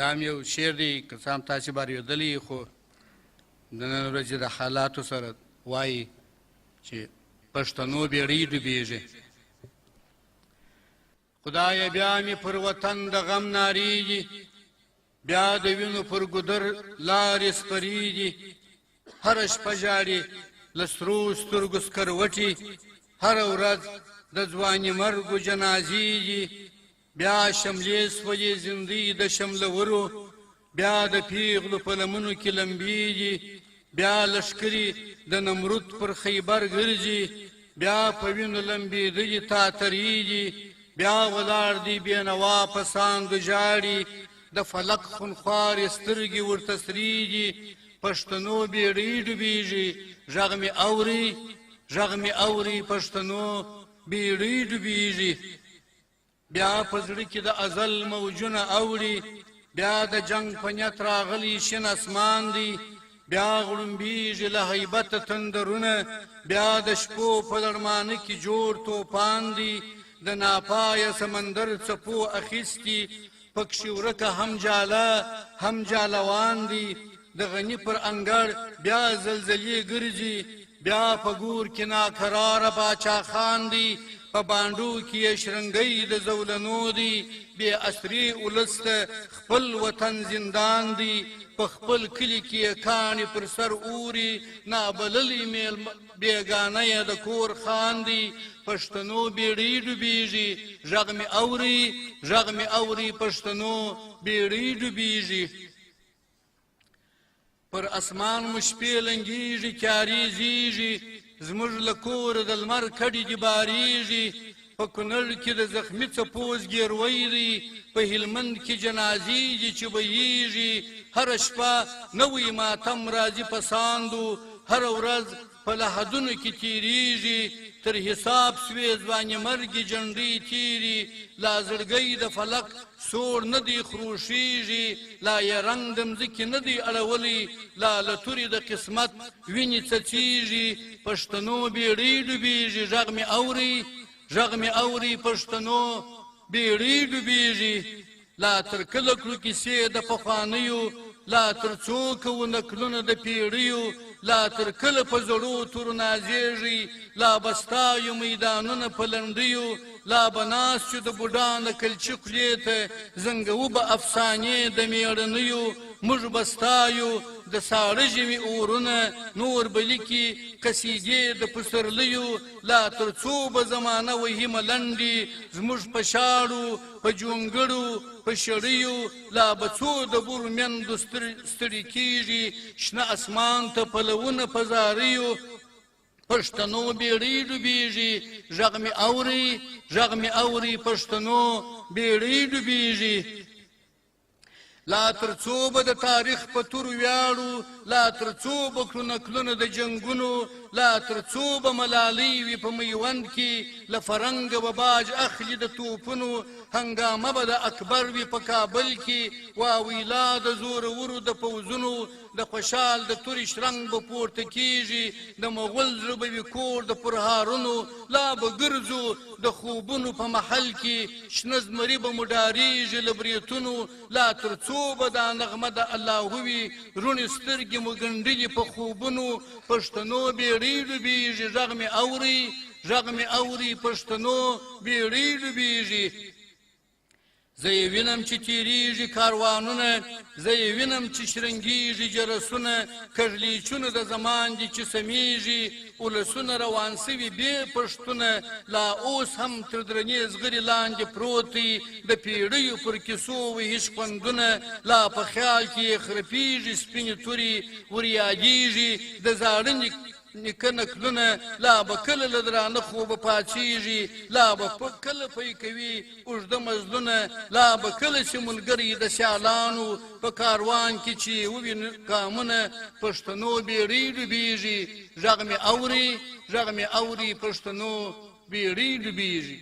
دا هم یو شعر دی که څه هم تاسې به اورېدلی خو د نن ورځې د حالاتو سره وایي چې پښتنو بیړۍ ډوبېږي. خدایه بیا مې پر وطن د غم نارېږي، بیا د وینو پر ګودر لارې سپرېږي. هره شپه ژاړي له سرو سترګو سکروټې، هره ورځ د ځواني مرګو جنازېږي. بیا شملې سولې زندۍ د شملورو، بیا د پیغلو په لمنو کې لمبېږي. بیا لښکرې د نمرود پر خیبر ګرځي، بیا په وینو لمبېدلي تاترېږي. بیا ولاړ دی بېنوا په سانګو ژاړي، د فلک خونخوارې سترګې ورته سرېږي. پښتنو بیړۍ ډوبېږي، غږ مې اوري غږ مې اوري، پښتنو بیړۍ ډوبېږي. بیا په زړه کې د ازل موجونه اوړي، بیا د جنګ په نیت راغلی شین اسمان دی. بیا غړمبېږي له هیبته تندرونه، بیا د شپو په لړمانه کې جوړ توپان دی. د ناپایه سمندر څپو اخیستي، پکښې ورکه هم جاله هم جالوان دی. د غني پر انګړ بیا زلزلې ګرځي، بیا په ګور کې ناکراره باچا خان دی. په بانډو کې یې شرنګۍ د زولنو دی، بې اسرې ولس ته خپل وطن زندان دی. په خپل کلي کې یې کاڼي پر سر اوري، نابللي بېګانه یې د کور خان دی. پښتنو بیړۍ ډوبېږي، غږ مې اوري غږ مې اوري، پښتنو بیړۍ ډوبېږي. پر اسمان مو شپې لنګېږي تیارې زیږي، زموږ له کوره د لمر کډې دې بارېږي. په کونړ کې د زخمي څپو زګېروی دی، په هلمند کې جنازې دي چې بهېږي. هره شپه نوی ماتم راځي په ساندو، هره ورځ په لحدونو کې تېرېږي. تر حساب سوې ځوانې مرګې جنډۍ تېري، لا زړګی د فلک سوړ نه دی خروشېږي. لا یې رنګ د مځکې نه دی اړولی، لا له تورې د قسمت وینې څڅېږي. پښتنو بیړۍ ډوبېږي، غږ مې اوري غږ مې اوري، پښتنو بیړۍ ډوبېږي. لا تر کله کړو کیسې د پخوانیو، لا تر څو کوو نکلونه د پیړیو. لا تر کله په زړو تورو نازېږي، لا به ستایو میدانونه په لنډیو. لا به ناست یو د بوډا د کلچې خولې ته، زنګوو به افسانې د مېړنیو. موږ به ستایو د ساړه ژمي اورونه، نور به لیکي قصیدې د پسرلیو. لا تر څو به زمانه وهي ملنډې زموږ په شاړو په جونګړو په شړیو. لا به څو د بورو میندو ستړي کېږي، شنه اسمان ته پلونه په زاریو. پښتنو بیړۍ ډوبېږي، غږ مې اوري غږ مې اوري، پښتنو بیړۍ ډوبېږي. لا تر څو به د تاریخ په تور ویاړو، لا تر څو به کړو نکلونه د جنګونو. لا تر څو به ملالۍ وي په میوند کې، له فرنګه به باج اخلي د توپونو. هنګامه به د اکبر وي په کابل کې، واویلا د زورورو د پوځونو. د خوشحال د تورې شرنګ به پورته کېږي، د مغول زړه به وي کور د پرهارونو. لا به ګرځو د خوبونو په محل کې، شنه زمري به مو ډارېږي له بریتونو. لا تر څو به دا نغمه د الله وي، روڼې سترګې مو ګنډلي په خوبونو. پښتنو بیړۍ ډوبېږي، غږ مې اوري غږ مې اوري، پښتنو بیړۍ ډوبېږي. زه یې وینم چې تېرېږي کاروانونه، زه یې وینم چې شرنګېږي جرسونه. کږلېچونه د زمان دي چې سمیږي، ولسونه روان سوي بې پښتونه. لا اوس هم تر درنې زغرې لاندې پروت دی، د پیړیو پر کیسو وهي شخوندونه. لا په خیال کې یې خرپېږي سپینې تورې وریادېږي د زاړه نیکه نکلونه. لا به کله له درانه خوبه پاڅېږي، لا به کله پی کوي اوږده مزلونه. لا به کله چې ملګري د سیالانو په کاروان کې چې وویني قامونه. پښتنو بیړۍ ډوبېږي، غږ مې اوري غږ مې اوري، پښتنو بیړۍ ډوبېږي.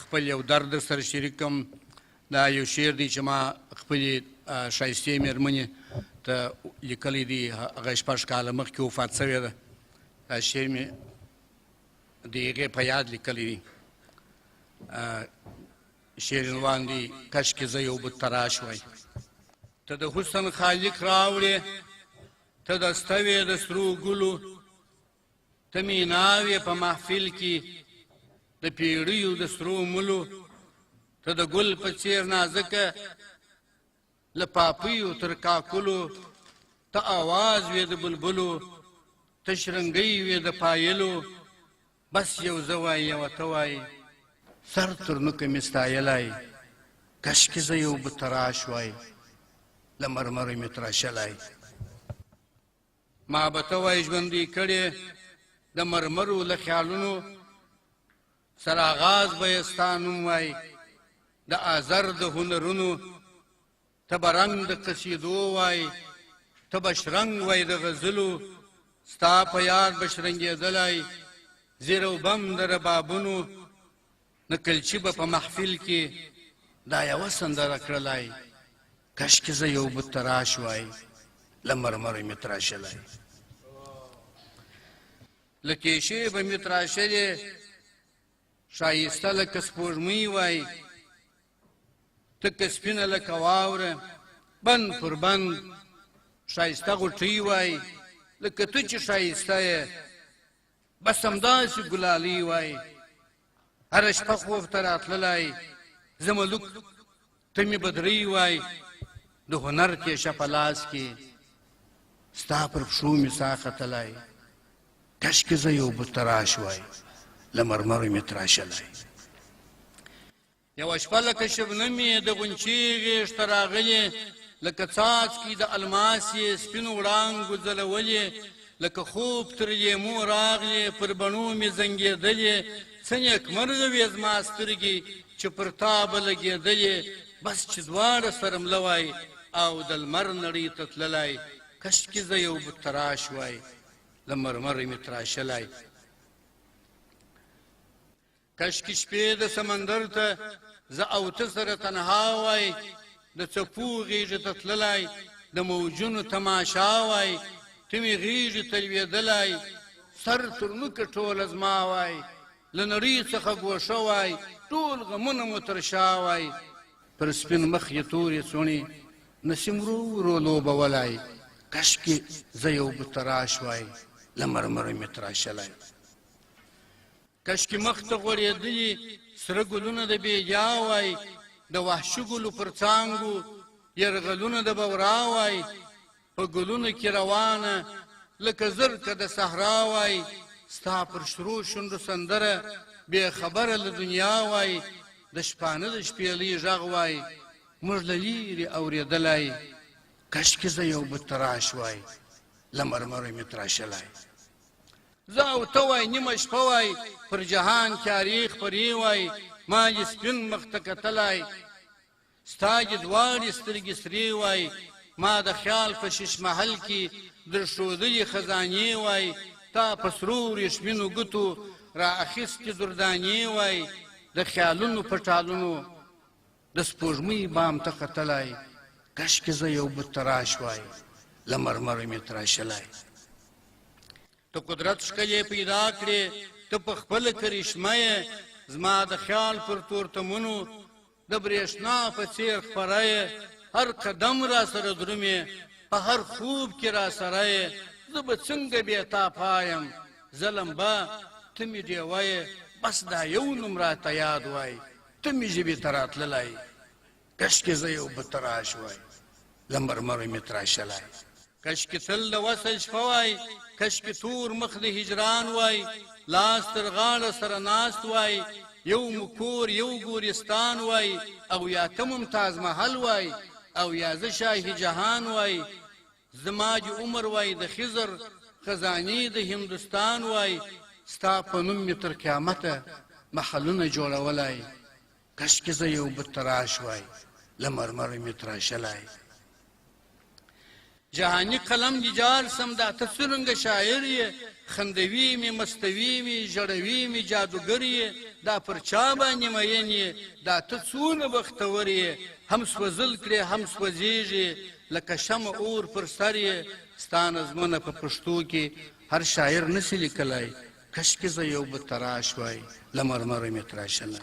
خپل یو درد سره شریکم. دا یو شعر دی چې ما خپلې ښایستې مېرمنې ته لیکلی دی، هغه شپږ کاله مخکې وفات شوې ده. دا شعر مې د هغې په یاد لیکلی دی. شیرینوان دی کشکې زه یو بت تراش وای ته د حسن خالق راوړې ته دسته وې د سرو ګلو ته مې ناوې په محفل کې د پیړیو د سرو ملو ته د ګل په څېر نازکه له پاپیو تر کاکلو ته آواز وې د بلبلو ته شرنګۍ وې د پایلو بس یو زه وای یوه ته وای سر تر نوکه مې ستایلی کشکې زه یو بت تراش وای له مرمرو مې تراشلی ما به ته وای ژوندي کړې د مرمرو له خیالونو سره آغاز به یې ستا نوم وای د آزر د هنرونو ته به رنګ د قصیدو وای ته به شرنګ وای د غزلو ستا په یاد به شرنګېدلی زیر و بم د ربابونو نه کلچي به په محفل کې دا یوه سندره کړلی کشکې زه یو بت تراش وای له مرمرو مې تراشلی له کیشې به مې تراشلې ښایسته لکه سپوږمۍ وای تکه سپینه لکه واوره بند پر بند ښایسته غوټۍ وای لکه ته چې ښایسته یې بس همداسې ګلالۍ وای هره شپه خوب ته راتللی زه ملوک ته مې بدرۍ وای د هنر کیشه په لاس کې ستا پر پښو مې ساه ختلی کشکې زه یو بت تراش وای له مرمرو مې تراشلی یوه شپه لکه شبنم یې د غونچې غېږ ته راغلې لکه څاڅکي د الماس یې سپینو وړانګو ځلولې لکه خوب تر لیمو راغلې پر بڼو مې زنګېدلې څه نیکمرغه وې زما سترګې چې پر تا به لګېدلې بس چې دواړه سره مله وای او د لمر نړۍ ته تللی کشکې زه یو بت تراش وای له مرمرو مې تراشلی کشکې شپې د سمندر ته زه او ته سره تنها وای د څپو غېږې ته تللی د موجونو تماشا وای ته مې غېږې ته لوېدلی سر تر نوکه ټوله زما وای له نړۍ څخه ګوښه وای ټول غمونه مو تر شا وای پر سپین مخ یې تورې څوڼې نسیم ورو ورو لوبولی کشکې زه یو بت تراش وای له مرمرو مې تراشلی کشکې مخ ته غوړېدلي سره ګلونه د بیجا وای د وحشي ګلو پر څانګو یرغلونه د بورا وای په ګلونو کې روانه لکه زرکه د صحرا وای ستا پر شروع شونډو سندره بې خبره له دنیا وای د شپانه د شپېلۍ غږ وای موږ له لیرې اورېدلی کشکې زه یو بت تراش وای له مرمرو مې تراشلی زه او ته وای نیمه شپه وای پر جهان کیارې خپرې وای ما یې سپین مخ ته کتلی ستا یې دواړې سترګې سرې وای ما د خیال په شش محل کې در ښودلې خزانې وای تا په سرو ورېښمینو ګوتو را اخیستې دردانې وای د خیالونو په ټالونو د سپوږمۍ بام ته ختلی کشکې زه یو بت تراش وای له مرمرو مې تراشلی ته قدرت ښکلې پیدا کړې ته په خپله کرشمه یې زما د خیال پر تورتمونو د برېښنا په څېر خپره یې هر قدم را سره درومې په هر خوب کې را سره یې زه به څنګه بې تا پایم ظلم به ته مې ډېوه یې بس دا یو نوم راته یاد وای ته مې ژبې ته راتللی کشکې زه یو بت تراش وای له مرمرو مې تراشلی کشکې تل د وصل شپه وای کشکې تور مخ د هجران وای لاس تر غاړه سره ناست وای یو مو کور یو ګورستان وای او یا ته ممتاز محل وای او یا زه شاهي جهان وای زما د عمر وای د خضر خزانې د هندوستان وای ستا په نوم مې تر قیامته محلونه جوړولی کشکې زه یو بت تراش وای له مرمرو مې تراشلی جهاني قلم دې جار سم دا ته څرنګه شاعر یې خندوي مې مستوي مې ژړوي مې جادوګر یې دا پر چا باندې مین یې دا ته څونه بختور یې هم سوځل کړې هم سوځېږې لکه شمع اور پر سر یې ستا نظمونه په پښتو کې هر شاعر نسي لیکلی کشکې زه یو بت تراش وای له مرمرو مې تراشلی